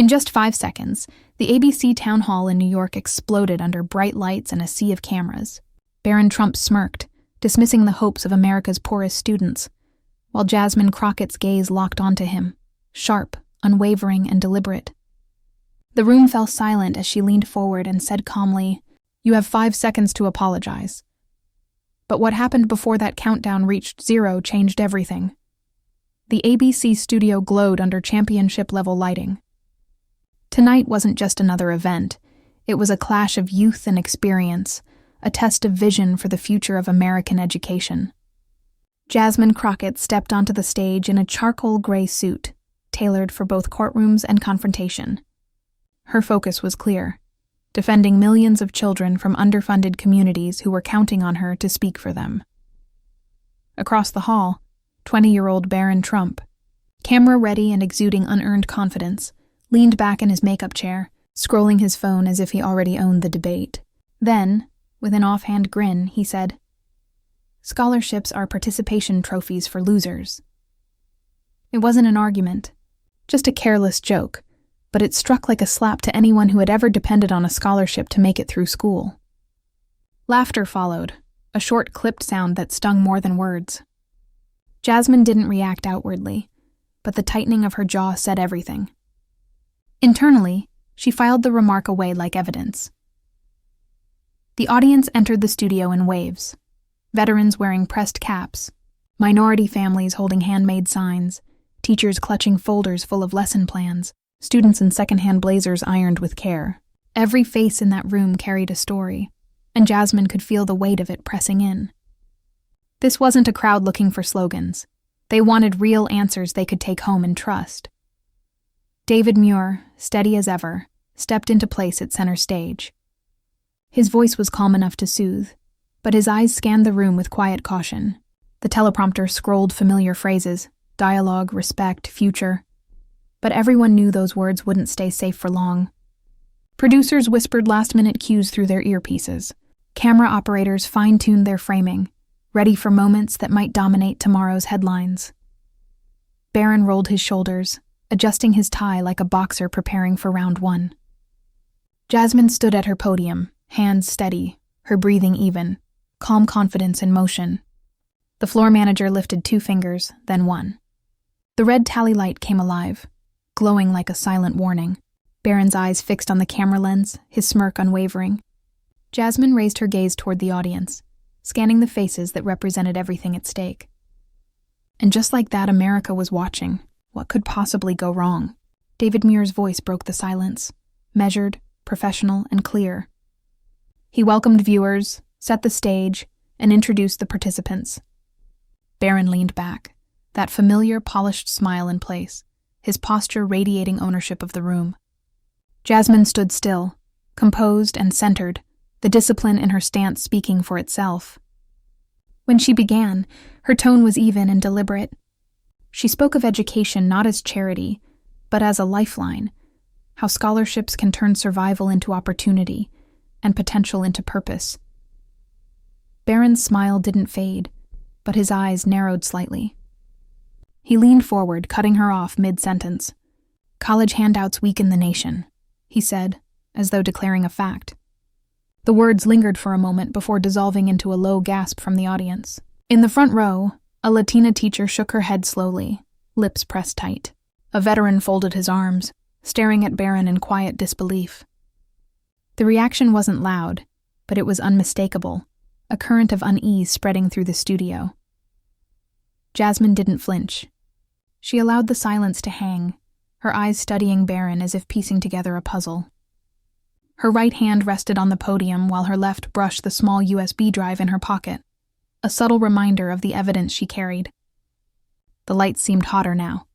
In just 5 seconds, the ABC town hall in New York exploded under bright lights and a sea of cameras. Barron Trump smirked, dismissing the hopes of America's poorest students, while Jasmine Crockett's gaze locked onto him, sharp, unwavering, and deliberate. The room fell silent as she leaned forward and said calmly, "You have 5 seconds to apologize." But what happened before that countdown reached 0 changed everything. The ABC studio glowed under championship-level lighting. Tonight wasn't just another event. It was a clash of youth and experience, a test of vision for the future of American education. Jasmine Crockett stepped onto the stage in a charcoal gray suit, tailored for both courtrooms and confrontation. Her focus was clear, defending millions of children from underfunded communities who were counting on her to speak for them. Across the hall, 20-year-old Barron Trump, camera-ready and exuding unearned confidence, leaned back in his makeup chair, scrolling his phone as if he already owned the debate. Then, with an offhand grin, he said, "Scholarships are participation trophies for losers." It wasn't an argument, just a careless joke, but it struck like a slap to anyone who had ever depended on a scholarship to make it through school. Laughter followed, a short clipped sound that stung more than words. Jasmine didn't react outwardly, but the tightening of her jaw said everything. Internally, she filed the remark away like evidence. The audience entered the studio in waves. Veterans wearing pressed caps, minority families holding handmade signs, teachers clutching folders full of lesson plans, students in secondhand blazers ironed with care. Every face in that room carried a story, and Jasmine could feel the weight of it pressing in. This wasn't a crowd looking for slogans. They wanted real answers they could take home and trust. David Muir, steady as ever, stepped into place at center stage. His voice was calm enough to soothe, but his eyes scanned the room with quiet caution. The teleprompter scrolled familiar phrases, dialogue, respect, future. But everyone knew those words wouldn't stay safe for long. Producers whispered last-minute cues through their earpieces. Camera operators fine-tuned their framing, ready for moments that might dominate tomorrow's headlines. Barron rolled his shoulders, adjusting his tie like a boxer preparing for round 1. Jasmine stood at her podium, hands steady, her breathing even, calm confidence in motion. The floor manager lifted 2 fingers, then 1. The red tally light came alive, glowing like a silent warning. Barron's eyes fixed on the camera lens, his smirk unwavering. Jasmine raised her gaze toward the audience, scanning the faces that represented everything at stake. And just like that, America was watching. What could possibly go wrong? David Muir's voice broke the silence, measured, professional, and clear. He welcomed viewers, set the stage, and introduced the participants. Barron leaned back, that familiar, polished smile in place, his posture radiating ownership of the room. Jasmine stood still, composed and centered, the discipline in her stance speaking for itself. When she began, her tone was even and deliberate. She spoke of education not as charity, but as a lifeline, how scholarships can turn survival into opportunity and potential into purpose. Barron's smile didn't fade, but his eyes narrowed slightly. He leaned forward, cutting her off mid-sentence. "College handouts weaken the nation," he said, as though declaring a fact. The words lingered for a moment before dissolving into a low gasp from the audience. In the front row, a Latina teacher shook her head slowly, lips pressed tight. A veteran folded his arms, staring at Barron in quiet disbelief. The reaction wasn't loud, but it was unmistakable, a current of unease spreading through the studio. Jasmine didn't flinch. She allowed the silence to hang, her eyes studying Barron as if piecing together a puzzle. Her right hand rested on the podium while her left brushed the small USB drive in her pocket, a subtle reminder of the evidence she carried. The lights seemed hotter now.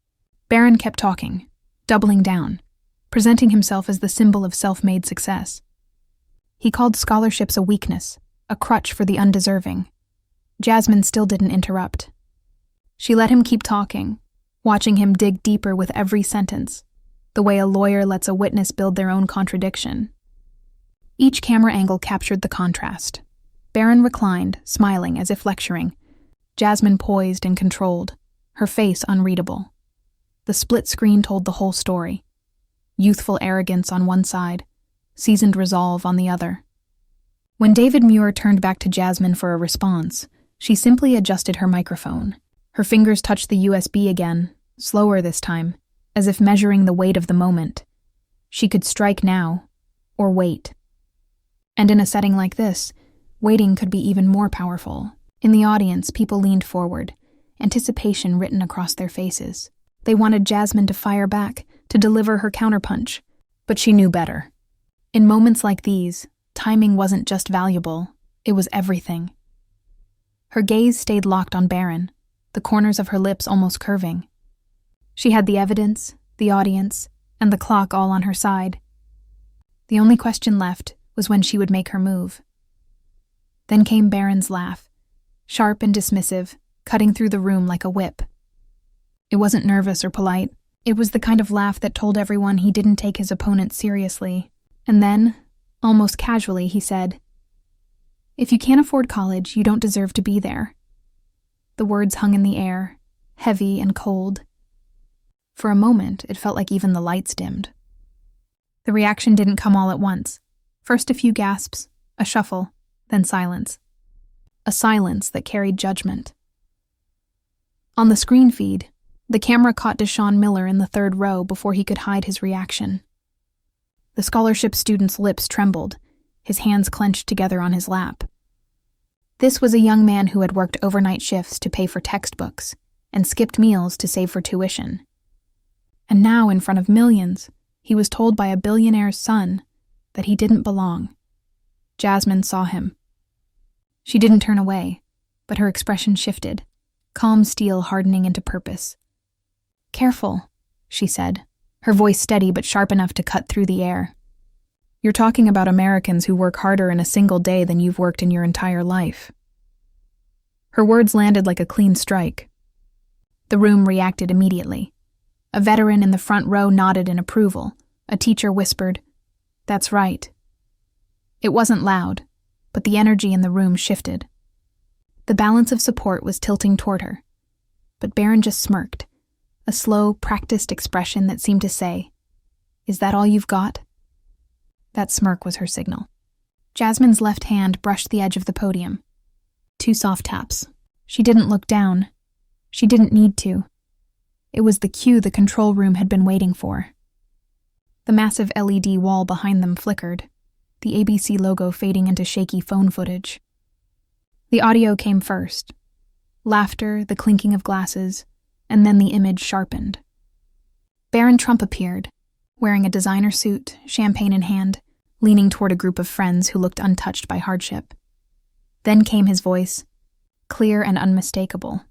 Barron kept talking, doubling down, presenting himself as the symbol of self-made success. He called scholarships a weakness, a crutch for the undeserving. Jasmine still didn't interrupt. She let him keep talking, watching him dig deeper with every sentence, the way a lawyer lets a witness build their own contradiction. Each camera angle captured the contrast. Barron reclined, smiling as if lecturing. Jasmine poised and controlled, her face unreadable. The split screen told the whole story. youthful arrogance on one side, seasoned resolve on the other. When David Muir turned back to Jasmine for a response, she simply adjusted her microphone. Her fingers touched the USB again, slower this time, as if measuring the weight of the moment. She could strike now, or wait. And in a setting like this, waiting could be even more powerful. In the audience, people leaned forward, anticipation written across their faces. They wanted Jasmine to fire back, to deliver her counterpunch, but she knew better. In moments like these, timing wasn't just valuable, it was everything. Her gaze stayed locked on Barron, the corners of her lips almost curving. She had the evidence, the audience, and the clock all on her side. The only question left was when she would make her move. Then came Barron's laugh, sharp and dismissive, cutting through the room like a whip. It wasn't nervous or polite. It was the kind of laugh that told everyone he didn't take his opponent seriously. And then, almost casually, he said, "If you can't afford college, you don't deserve to be there." The words hung in the air, heavy and cold. For a moment, it felt like even the lights dimmed. The reaction didn't come all at once. First a few gasps, a shuffle, then silence. A silence that carried judgment. On the screen feed, the camera caught Deshaun Miller in the third row before he could hide his reaction. The scholarship student's lips trembled, his hands clenched together on his lap. This was a young man who had worked overnight shifts to pay for textbooks and skipped meals to save for tuition. And now, in front of millions, he was told by a billionaire's son that he didn't belong. Jasmine saw him. She didn't turn away, but her expression shifted, calm steel hardening into purpose. "Careful," she said, her voice steady but sharp enough to cut through the air. "You're talking about Americans who work harder in a single day than you've worked in your entire life." Her words landed like a clean strike. The room reacted immediately. A veteran in the front row nodded in approval. A teacher whispered, "That's right." It wasn't loud, but the energy in the room shifted. The balance of support was tilting toward her. But Barron just smirked, a slow, practiced expression that seemed to say, "Is that all you've got?" That smirk was her signal. Jasmine's left hand brushed the edge of the podium. 2 soft taps. She didn't look down. She didn't need to. It was the cue the control room had been waiting for. The massive LED wall behind them flickered, the ABC logo fading into shaky phone footage. The audio came first. Laughter, the clinking of glasses, and then the image sharpened. Barron Trump appeared, wearing a designer suit, champagne in hand, leaning toward a group of friends who looked untouched by hardship. Then came his voice, clear and unmistakable.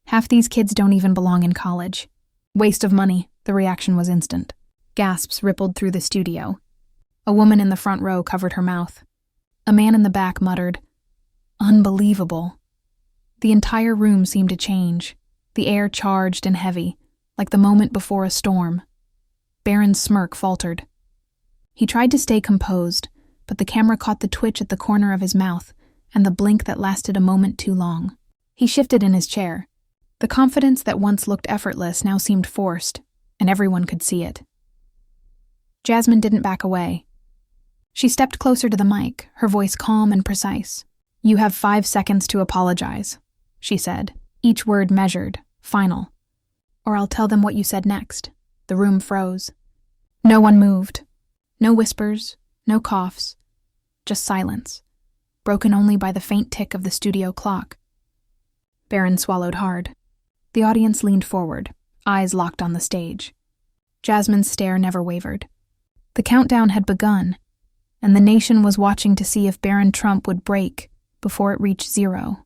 "Half these kids don't even belong in college. Waste of money." The reaction was instant. Gasps rippled through the studio. A woman in the front row covered her mouth. A man in the back muttered, "Unbelievable." The entire room seemed to change, the air charged and heavy, like the moment before a storm. Barron's smirk faltered. He tried to stay composed, but the camera caught the twitch at the corner of his mouth and the blink that lasted a moment too long. He shifted in his chair. The confidence that once looked effortless now seemed forced, and everyone could see it. Jasmine didn't back away. She stepped closer to the mic, her voice calm and precise. "You have 5 seconds to apologize," she said, each word measured, final. "Or I'll tell them what you said next." The room froze. No one moved. No whispers, no coughs, just silence, broken only by the faint tick of the studio clock. Barron swallowed hard. The audience leaned forward, eyes locked on the stage. Jasmine's stare never wavered. The countdown had begun, and the nation was watching to see if Barron Trump would break before it reached 0.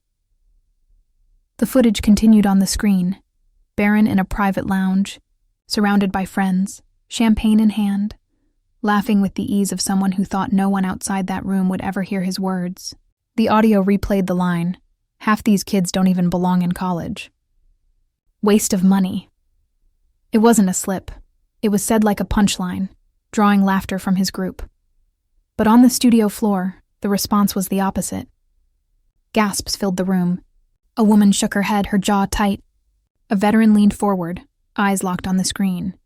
The footage continued on the screen, Barron in a private lounge, surrounded by friends, champagne in hand, laughing with the ease of someone who thought no one outside that room would ever hear his words. The audio replayed the line, "Half these kids don't even belong in college." Waste of money. It wasn't a slip. It was said like a punchline, drawing laughter from his group. But on the studio floor, the response was the opposite. Gasps filled the room. A woman shook her head, her jaw tight. A veteran leaned forward, eyes locked on the screen.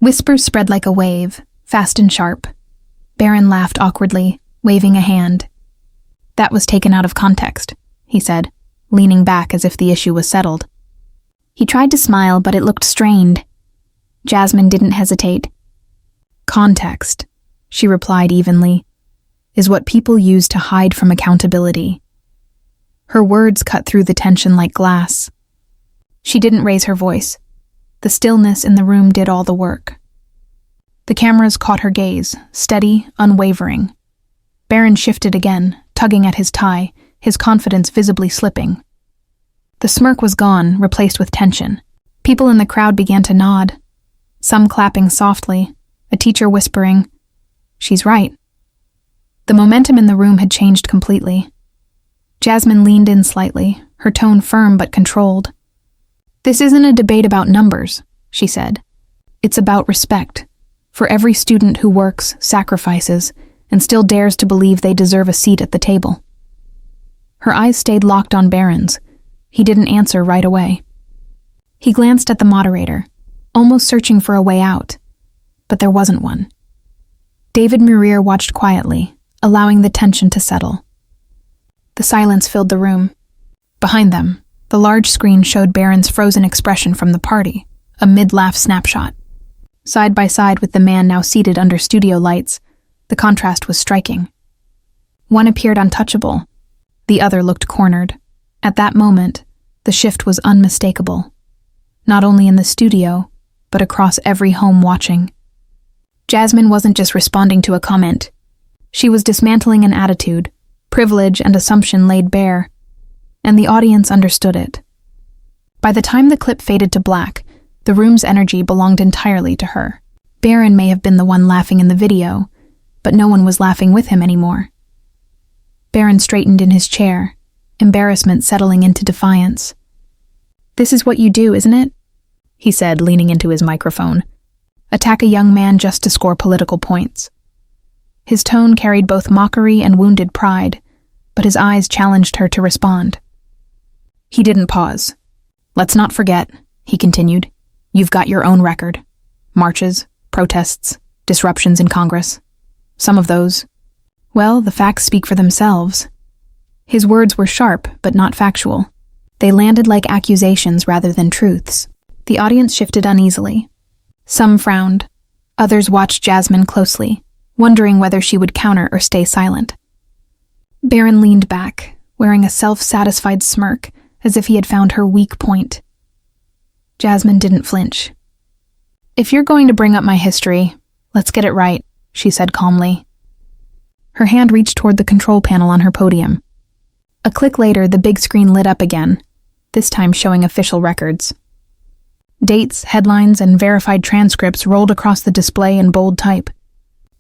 Whispers spread like a wave, fast and sharp. Barron laughed awkwardly, waving a hand. That was taken out of context, he said, leaning back as if the issue was settled. He tried to smile, but it looked strained. Jasmine didn't hesitate. Context, she replied evenly, is what people use to hide from accountability. Her words cut through the tension like glass. She didn't raise her voice. The stillness in the room did all the work. The cameras caught her gaze, steady, unwavering. Barron shifted again, tugging at his tie, his confidence visibly slipping. The smirk was gone, replaced with tension. People in the crowd began to nod, some clapping softly, a teacher whispering, "She's right." The momentum in the room had changed completely. Jasmine leaned in slightly, her tone firm but controlled. "This isn't a debate about numbers," she said. "It's about respect, for every student who works, sacrifices, and still dares to believe they deserve a seat at the table." Her eyes stayed locked on Barron's. He didn't answer right away. He glanced at the moderator, almost searching for a way out, but there wasn't one. David Murier watched quietly, allowing the tension to settle. The silence filled the room. Behind them, the large screen showed Barron's frozen expression from the party, a mid-laugh snapshot. Side by side with the man now seated under studio lights, the contrast was striking. One appeared untouchable, the other looked cornered. At that moment, the shift was unmistakable, not only in the studio, but across every home watching. Jasmine wasn't just responding to a comment. She was dismantling an attitude, privilege and assumption laid bare, and the audience understood it. By the time the clip faded to black, the room's energy belonged entirely to her. Barron may have been the one laughing in the video, but no one was laughing with him anymore. Barron straightened in his chair, embarrassment settling into defiance. "This is what you do, isn't it?" he said, leaning into his microphone. "Attack a young man just to score political points." His tone carried both mockery and wounded pride, but his eyes challenged her to respond. He didn't pause. "Let's not forget," he continued, "you've got your own record. Marches, protests, disruptions in Congress. Some of those, well, the facts speak for themselves." His words were sharp, but not factual. They landed like accusations rather than truths. The audience shifted uneasily. Some frowned. Others watched Jasmine closely, wondering whether she would counter or stay silent. Barron leaned back, wearing a self-satisfied smirk, as if he had found her weak point. Jasmine didn't flinch. "If you're going to bring up my history, let's get it right," she said calmly. Her hand reached toward the control panel on her podium. A click later, the big screen lit up again, this time showing official records. Dates, headlines, and verified transcripts rolled across the display in bold type.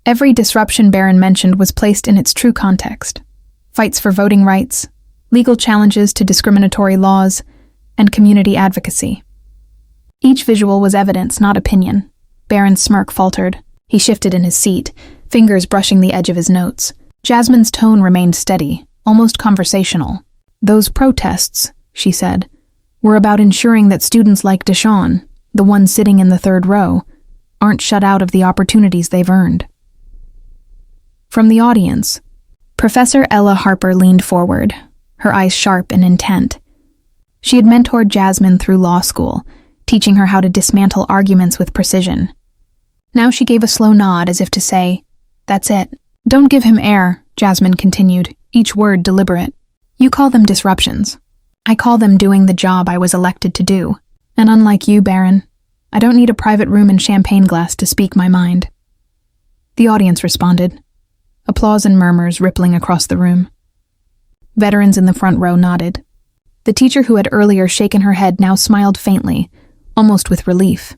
Every disruption Barron mentioned was placed in its true context. Fights for voting rights, legal challenges to discriminatory laws, and community advocacy. Each visual was evidence, not opinion. Barron's smirk faltered. He shifted in his seat, fingers brushing the edge of his notes. Jasmine's tone remained steady, almost conversational. "Those protests," she said, "were about ensuring that students like Deshawn, the one sitting in the third row, aren't shut out of the opportunities they've earned." From the audience, Professor Ella Harper leaned forward, her eyes sharp and intent. She had mentored Jasmine through law school, teaching her how to dismantle arguments with precision. Now she gave a slow nod as if to say, "That's it." "Don't give him air," Jasmine continued, each word deliberate. "You call them disruptions. I call them doing the job I was elected to do. And unlike you, Barron, I don't need a private room and champagne glass to speak my mind." The audience responded, applause and murmurs rippling across the room. Veterans in the front row nodded. The teacher who had earlier shaken her head now smiled faintly, almost with relief.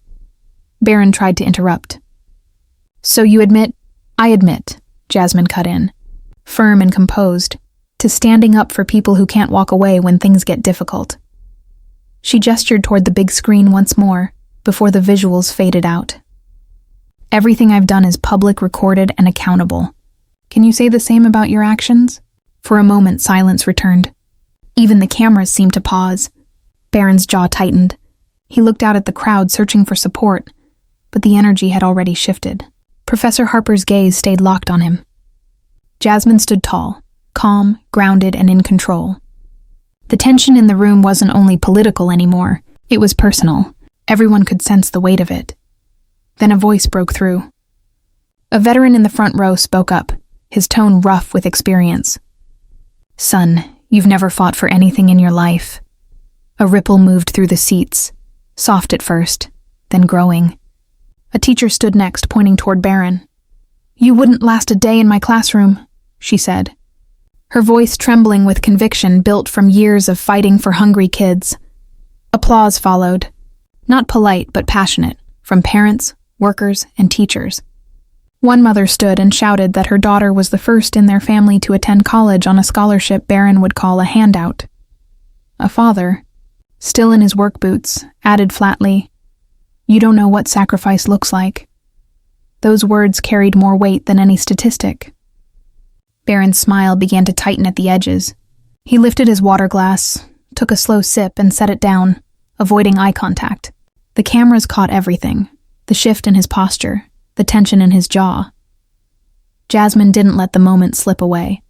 Barron tried to interrupt. "So you admit—" "I admit," Jasmine cut in, firm and composed, "to standing up for people who can't walk away when things get difficult." She gestured toward the big screen once more, before the visuals faded out. "Everything I've done is public, recorded, and accountable. Can you say the same about your actions?" For a moment, silence returned. Even the cameras seemed to pause. Barron's jaw tightened. He looked out at the crowd, searching for support. but the energy had already shifted. Professor Harper's gaze stayed locked on him. Jasmine stood tall, calm, grounded, and in control. The tension in the room wasn't only political anymore, it was personal. Everyone could sense the weight of it. Then a voice broke through. A veteran in the front row spoke up, his tone rough with experience. "Son, you've never fought for anything in your life." A ripple moved through the seats, soft at first, then growing. A teacher stood next, pointing toward Barron. "You wouldn't last a day in my classroom," she said. Her voice trembling with conviction built from years of fighting for hungry kids. Applause followed. Not polite, but passionate, from parents, workers, and teachers. One mother stood and shouted that her daughter was the first in their family to attend college on a scholarship Barron would call a handout. A father, still in his work boots, added flatly, "You don't know what sacrifice looks like." Those words carried more weight than any statistic. Barron's smile began to tighten at the edges. He lifted his water glass, took a slow sip, and set it down, avoiding eye contact. The cameras caught everything, the shift in his posture, the tension in his jaw. Jasmine didn't let the moment slip away.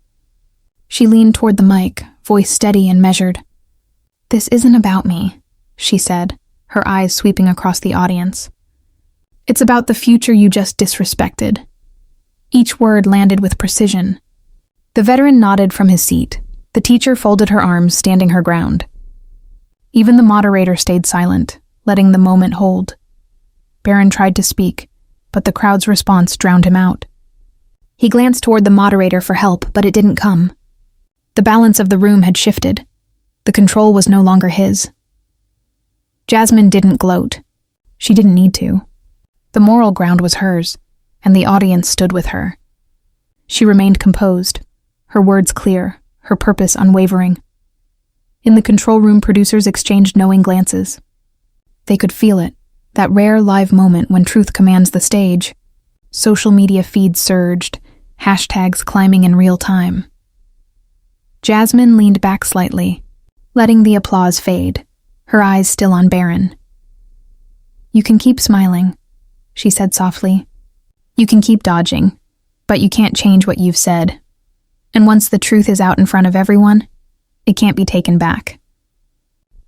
She leaned toward the mic, voice steady and measured. "This isn't about me," she said, her eyes sweeping across the audience. "It's about the future you just disrespected." Each word landed with precision. The veteran nodded from his seat. The teacher folded her arms, standing her ground. Even the moderator stayed silent, letting the moment hold. Barron tried to speak, but the crowd's response drowned him out. He glanced toward the moderator for help, but it didn't come. The balance of the room had shifted. The control was no longer his. Jasmine didn't gloat. She didn't need to. The moral ground was hers, and the audience stood with her. She remained composed, her words clear, her purpose unwavering. In the control room, producers exchanged knowing glances. They could feel it, that rare live moment when truth commands the stage. Social media feeds surged, hashtags climbing in real time. Jasmine leaned back slightly, letting the applause fade, her eyes still on Barron. "You can keep smiling," she said softly. "You can keep dodging, but you can't change what you've said. And once the truth is out in front of everyone, it can't be taken back."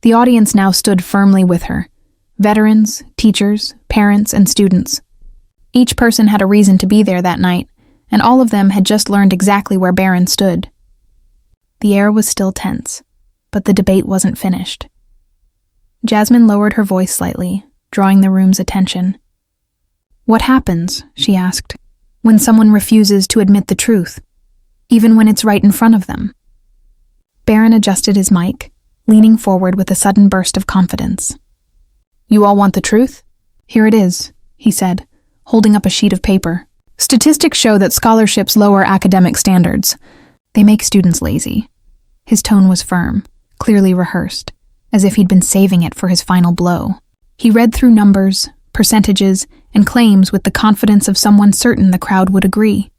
The audience now stood firmly with her. Veterans, teachers, parents, and students. Each person had a reason to be there that night, and all of them had just learned exactly where Barron stood. The air was still tense, but the debate wasn't finished. Jasmine lowered her voice slightly, drawing the room's attention. "What happens," she asked, "when someone refuses to admit the truth, even when it's right in front of them?" Barron adjusted his mic, leaning forward with a sudden burst of confidence. "You all want the truth? Here it is," he said, holding up a sheet of paper. "Statistics show that scholarships lower academic standards. They make students lazy." His tone was firm, clearly rehearsed, as if he'd been saving it for his final blow. He read through numbers, percentages, and claims with the confidence of someone certain the crowd would agree.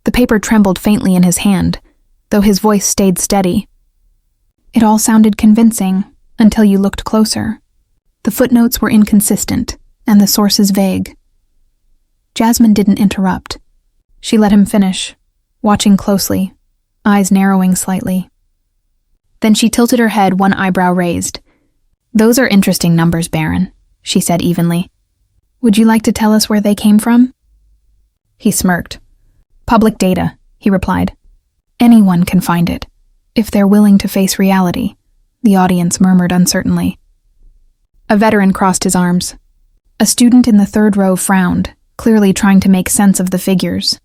The paper trembled faintly in his hand, though his voice stayed steady. "It all sounded convincing, until you looked closer. The footnotes were inconsistent, and the sources vague." Jasmine didn't interrupt. She let him finish, watching closely, eyes narrowing slightly. Then she tilted her head, one eyebrow raised. "Those are interesting numbers, Barron," she said evenly. "Would you like to tell us where they came from?" He smirked. "Public data," he replied. "Anyone can find it, if they're willing to face reality," the audience murmured uncertainly. A veteran crossed his arms. A student in the third row frowned, clearly trying to make sense of the figures.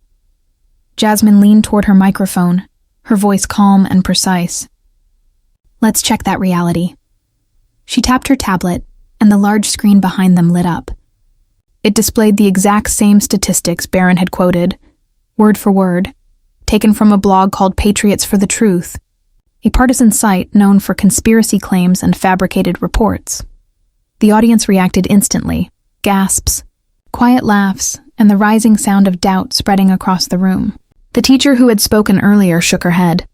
Jasmine leaned toward her microphone, her voice calm and precise. "Let's check that reality." She tapped her tablet, and the large screen behind them lit up. It displayed the exact same statistics Barron had quoted, word for word, taken from a blog called Patriots for the Truth, a partisan site known for conspiracy claims and fabricated reports. The audience reacted instantly, gasps, quiet laughs, and the rising sound of doubt spreading across the room. The teacher who had spoken earlier shook her head.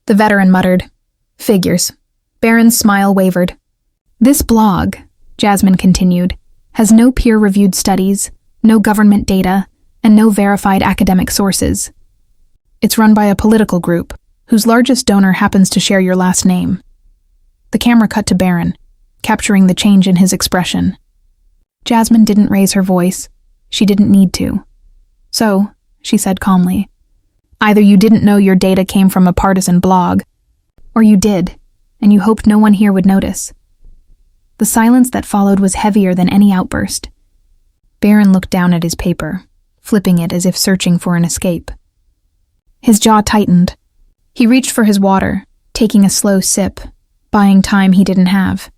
The veteran muttered, "Figures." Barron's smile wavered. "This blog," Jasmine continued, has no peer-reviewed studies, no government data, and no verified academic sources. It's run by a political group, whose largest donor happens to share your last name. The camera cut to Barron, capturing the change in his expression. Jasmine didn't raise her voice. She didn't need to. So, she said calmly, either you didn't know your data came from a partisan blog, or you did, and you hoped no one here would notice. The silence that followed was heavier than any outburst. Barron looked down at his paper, flipping it as if searching for an escape. His jaw tightened. He reached for his water, taking a slow sip, buying time he didn't have.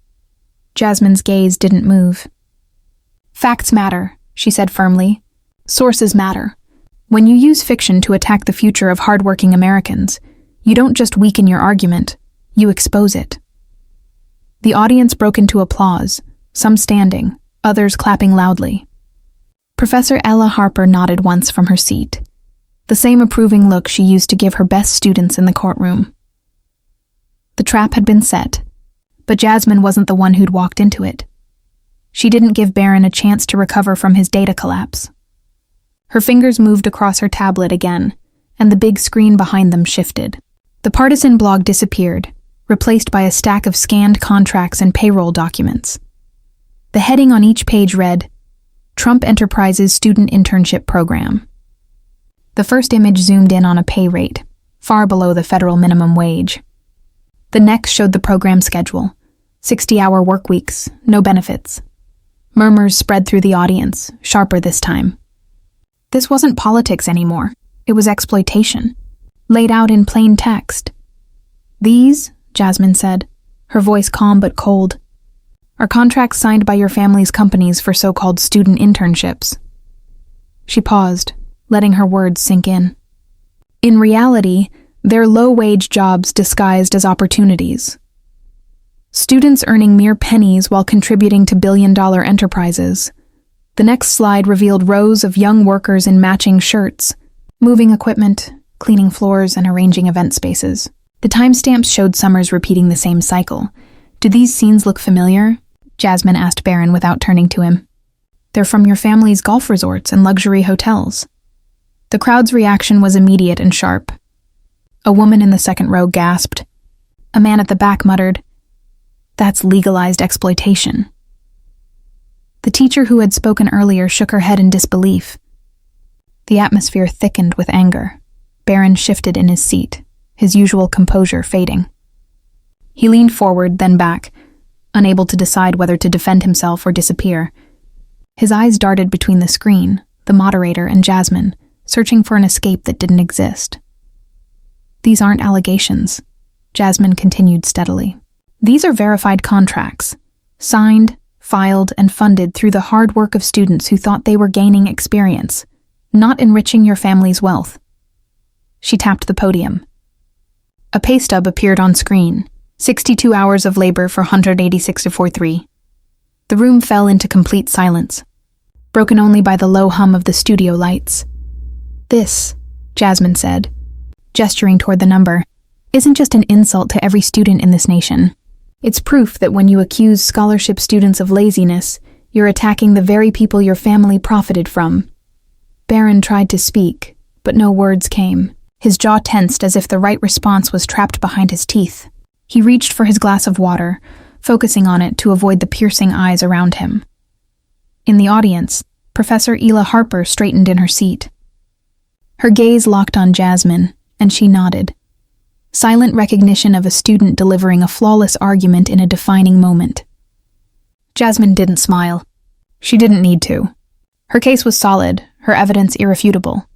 Jasmine's gaze didn't move. Facts matter, she said firmly. Sources matter. When you use fiction to attack the future of hardworking Americans, you don't just weaken your argument, you expose it. The audience broke into applause, some standing, others clapping loudly. Professor Ella Harper nodded once from her seat, the same approving look she used to give her best students in the courtroom. The trap had been set, but Jasmine wasn't the one who'd walked into it. She didn't give Barron a chance to recover from his data collapse. Her fingers moved across her tablet again, and the big screen behind them shifted. The partisan blog disappeared, replaced by a stack of scanned contracts and payroll documents. The heading on each page read, Trump Enterprises Student Internship Program. The first image zoomed in on a pay rate, far below the federal minimum wage. The next showed the program schedule, 60-hour work weeks, no benefits. Murmurs spread through the audience, sharper this time. This wasn't politics anymore. It was exploitation, laid out in plain text. These, Jasmine said, her voice calm but cold, are contracts signed by your family's companies for so-called student internships. She paused, letting her words sink in. In reality, they're low-wage jobs disguised as opportunities. Students earning mere pennies while contributing to billion-dollar enterprises. The next slide revealed rows of young workers in matching shirts, moving equipment, cleaning floors, and arranging event spaces. The timestamps showed summers repeating the same cycle. Do these scenes look familiar? Jasmine asked Barron without turning to him. They're from your family's golf resorts and luxury hotels. The crowd's reaction was immediate and sharp. A woman in the second row gasped. A man at the back muttered, "That's legalized exploitation." The teacher who had spoken earlier shook her head in disbelief. The atmosphere thickened with anger. Barron shifted in his seat, his usual composure fading. He leaned forward, then back, unable to decide whether to defend himself or disappear. His eyes darted between the screen, the moderator, and Jasmine, searching for an escape that didn't exist. These aren't allegations, Jasmine continued steadily. These are verified contracts, signed, filed, and funded through the hard work of students who thought they were gaining experience, not enriching your family's wealth. She tapped the podium. A pay stub appeared on screen, 62 hours of labor for 186.43. The room fell into complete silence, broken only by the low hum of the studio lights. This, Jasmine said, gesturing toward the number, isn't just an insult to every student in this nation. It's proof that when you accuse scholarship students of laziness, you're attacking the very people your family profited from. Barron tried to speak, but no words came. His jaw tensed as if the right response was trapped behind his teeth. He reached for his glass of water, focusing on it to avoid the piercing eyes around him. In the audience, Professor Ella Harper straightened in her seat. Her gaze locked on Jasmine, and she nodded. Silent recognition of a student delivering a flawless argument in a defining moment. Jasmine didn't smile. She didn't need to. Her case was solid, her evidence irrefutable.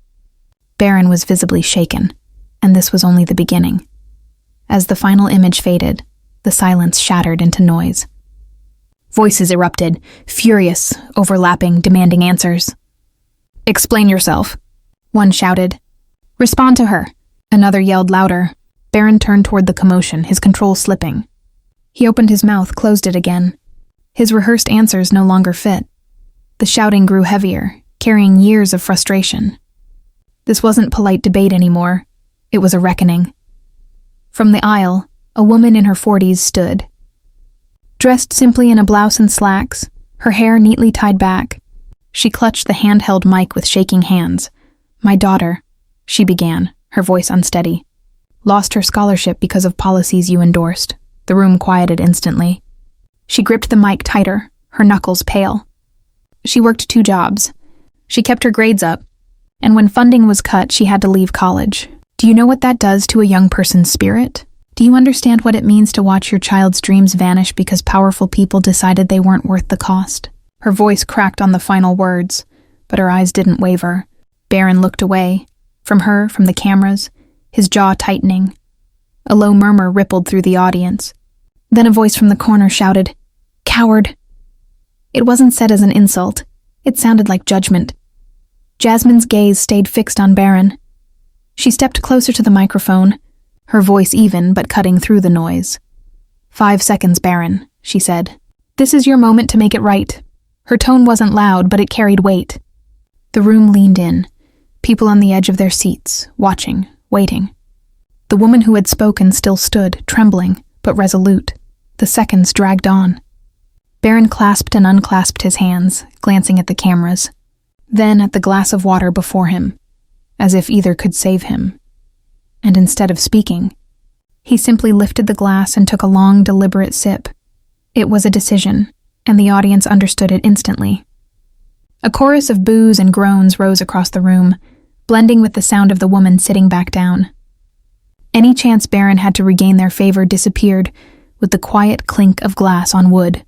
Barron was visibly shaken, and this was only the beginning. As the final image faded, the silence shattered into noise. Voices erupted, furious, overlapping, demanding answers. "Explain yourself," one shouted. "Respond to her," another yelled louder. Barron turned toward the commotion, his control slipping. He opened his mouth, closed it again. His rehearsed answers no longer fit. The shouting grew heavier, carrying years of frustration. This wasn't polite debate anymore. It was a reckoning. From the aisle, a woman in her 40s stood. Dressed simply in a blouse and slacks, her hair neatly tied back. She clutched the handheld mic with shaking hands. "My daughter," she began, her voice unsteady, "lost her scholarship because of policies you endorsed." The room quieted instantly. She gripped the mic tighter, her knuckles pale. She worked 2 jobs. She kept her grades up, and when funding was cut, she had to leave college. Do you know what that does to a young person's spirit? Do you understand what it means to watch your child's dreams vanish because powerful people decided they weren't worth the cost? Her voice cracked on the final words, but her eyes didn't waver. Barron looked away, from her, from the cameras, his jaw tightening. A low murmur rippled through the audience. Then a voice from the corner shouted, "Coward!" It wasn't said as an insult. It sounded like judgment. Jasmine's gaze stayed fixed on Barron. She stepped closer to the microphone, her voice even but cutting through the noise. 5 seconds, Barron," she said. "This is your moment to make it right." Her tone wasn't loud, but it carried weight. The room leaned in, people on the edge of their seats, watching, waiting. The woman who had spoken still stood, trembling, but resolute. The seconds dragged on. Barron clasped and unclasped his hands, glancing at the cameras, then at the glass of water before him, as if either could save him. And instead of speaking, he simply lifted the glass and took a long, deliberate sip. It was a decision, and the audience understood it instantly. A chorus of boos and groans rose across the room, blending with the sound of the woman sitting back down. Any chance Barron had to regain their favor disappeared with the quiet clink of glass on wood.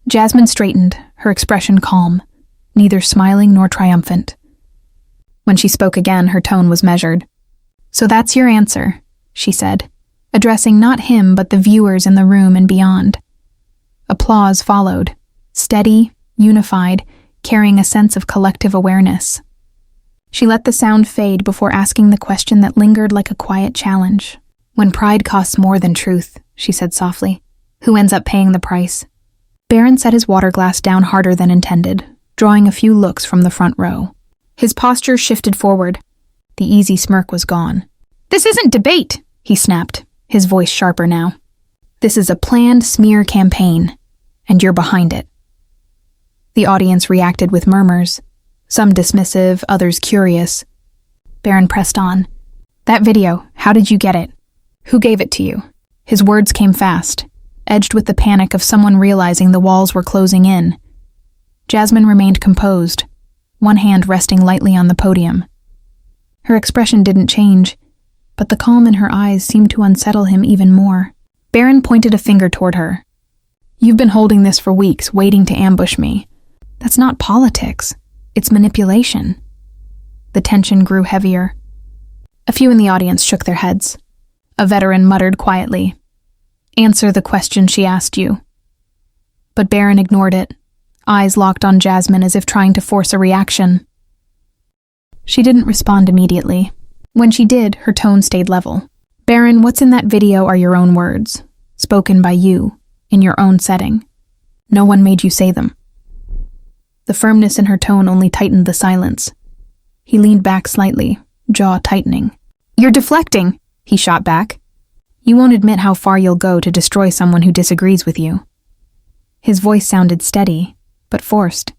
Jasmine straightened, her expression calm, neither smiling nor triumphant. When she spoke again, her tone was measured. "So that's your answer," she said, addressing not him but the viewers in the room and beyond. Applause followed, steady, unified, carrying a sense of collective awareness. She let the sound fade before asking the question that lingered like a quiet challenge. "When pride costs more than truth," she said softly, "who ends up paying the price?" Barron set his water glass down harder than intended, drawing a few looks from the front row. His posture shifted forward. The easy smirk was gone. "This isn't debate," he snapped, his voice sharper now. "This is a planned smear campaign, and you're behind it." The audience reacted with murmurs, some dismissive, others curious. Barron pressed on. "That video, how did you get it? Who gave it to you?" His words came fast, edged with the panic of someone realizing the walls were closing in. Jasmine remained composed, one hand resting lightly on the podium. Her expression didn't change, but the calm in her eyes seemed to unsettle him even more. Barron pointed a finger toward her. "You've been holding this for weeks, waiting to ambush me. That's not politics. It's manipulation." The tension grew heavier. A few in the audience shook their heads. A veteran muttered quietly, "Answer the question she asked you." But Barron ignored it, eyes locked on Jasmine as if trying to force a reaction. She didn't respond immediately. When she did, her tone stayed level. "Barron, what's in that video are your own words, spoken by you, in your own setting. No one made you say them." The firmness in her tone only tightened the silence. He leaned back slightly, jaw tightening. "You're deflecting," he shot back. "You won't admit how far you'll go to destroy someone who disagrees with you." His voice sounded steady, but forced,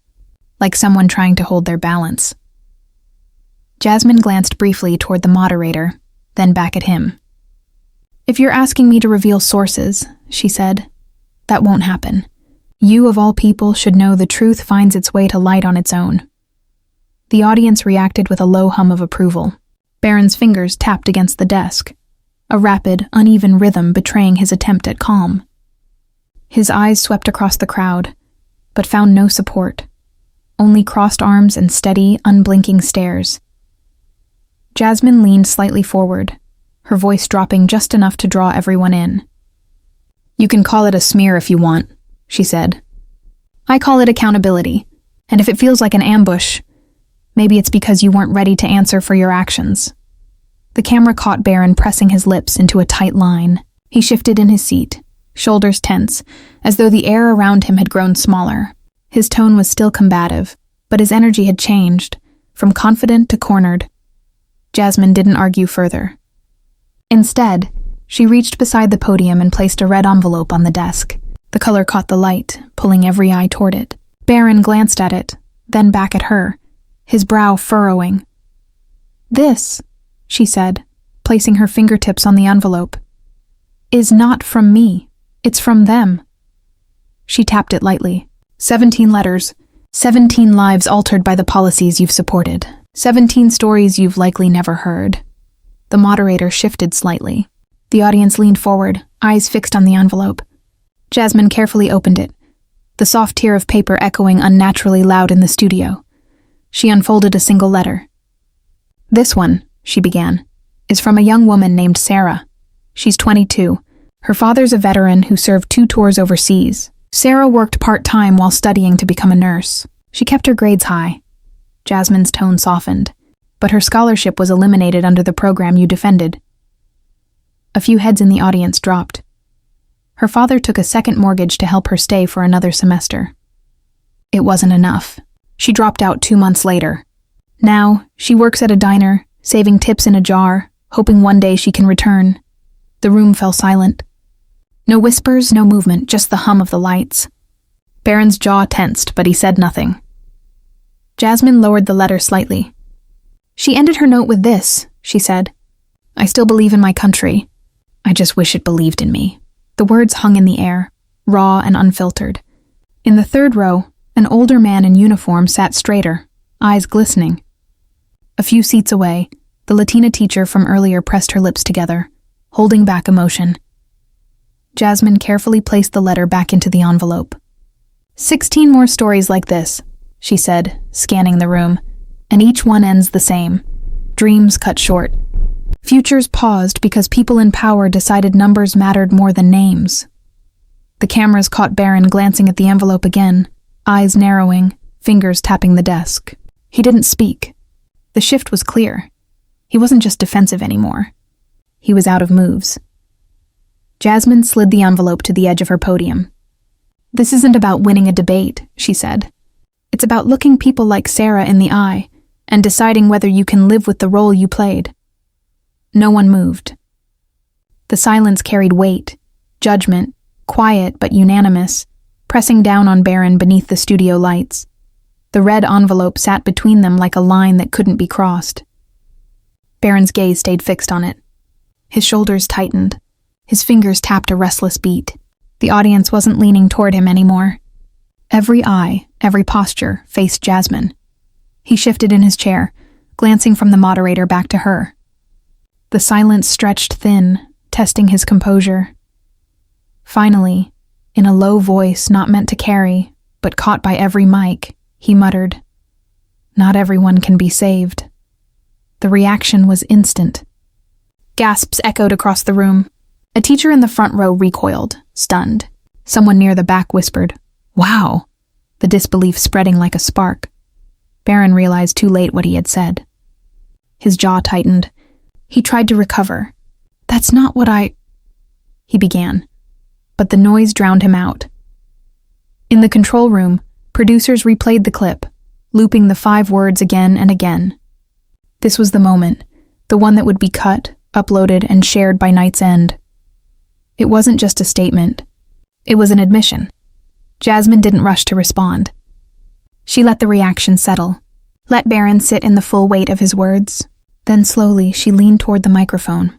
like someone trying to hold their balance. Jasmine glanced briefly toward the moderator, then back at him. "If you're asking me to reveal sources," she said, "that won't happen. You, of all people, should know the truth finds its way to light on its own." The audience reacted with a low hum of approval. Barron's fingers tapped against the desk, a rapid, uneven rhythm betraying his attempt at calm. His eyes swept across the crowd, but found no support, only crossed arms and steady, unblinking stares. Jasmine leaned slightly forward, her voice dropping just enough to draw everyone in. "You can call it a smear if you want," she said. "I call it accountability, and if it feels like an ambush, maybe it's because you weren't ready to answer for your actions." The camera caught Barron pressing his lips into a tight line. He shifted in his seat, shoulders tense, as though the air around him had grown smaller. His tone was still combative, but his energy had changed, from confident to cornered. Jasmine didn't argue further. Instead, she reached beside the podium and placed a red envelope on the desk. The color caught the light, pulling every eye toward it. Barron glanced at it, then back at her, his brow furrowing. "This," she said, placing her fingertips on the envelope, "is not from me. It's from them." She tapped it lightly. 17 letters. 17 lives altered by the policies you've supported. 17 stories you've likely never heard. The moderator shifted slightly. The audience leaned forward, eyes fixed on the envelope. Jasmine carefully opened it, the soft tear of paper echoing unnaturally loud in the studio. She unfolded a single letter. "This one," she began, "is from a young woman named Sarah. She's 22. Her father's a veteran who served 2 tours overseas. Sarah worked part-time while studying to become a nurse. She kept her grades high." Jasmine's tone softened, "but her scholarship was eliminated under the program you defended." A few heads in the audience dropped. Her father took a second mortgage to help her stay for another semester. It wasn't enough. She dropped out 2 months later. Now, she works at a diner, saving tips in a jar, hoping one day she can return. The room fell silent. No whispers, no movement, just the hum of the lights. Barron's jaw tensed, but he said nothing. Jasmine lowered the letter slightly. "She ended her note with this," she said. "I still believe in my country. I just wish it believed in me." The words hung in the air, raw and unfiltered. In the third row, an older man in uniform sat straighter, eyes glistening. A few seats away, the Latina teacher from earlier pressed her lips together, holding back emotion. Jasmine carefully placed the letter back into the envelope. 16 more stories like this," she said, scanning the room, "and each one ends the same. Dreams cut short. Futures paused because people in power decided numbers mattered more than names." The cameras caught Barron glancing at the envelope again, eyes narrowing, fingers tapping the desk. He didn't speak. The shift was clear. He wasn't just defensive anymore. He was out of moves. Jasmine slid the envelope to the edge of her podium. "This isn't about winning a debate," she said. "It's about looking people like Sarah in the eye and deciding whether you can live with the role you played." No one moved. The silence carried weight, judgment, quiet but unanimous, pressing down on Barron beneath the studio lights. The red envelope sat between them like a line that couldn't be crossed. Barron's gaze stayed fixed on it. His shoulders tightened. His fingers tapped a restless beat. The audience wasn't leaning toward him anymore. Every eye, every posture, faced Jasmine. He shifted in his chair, glancing from the moderator back to her. The silence stretched thin, testing his composure. Finally, in a low voice not meant to carry, but caught by every mic, he muttered, "Not everyone can be saved." The reaction was instant. Gasps echoed across the room. A teacher in the front row recoiled, stunned. Someone near the back whispered, "Wow," the disbelief spreading like a spark. Barron realized too late what he had said. His jaw tightened. He tried to recover. "That's not what he began, but the noise drowned him out. In the control room, producers replayed the clip, looping the 5 words again and again. This was the moment, the one that would be cut, uploaded, and shared by night's end. It wasn't just a statement. It was an admission. Jasmine didn't rush to respond. She let the reaction settle, let Barron sit in the full weight of his words. Then slowly she leaned toward the microphone.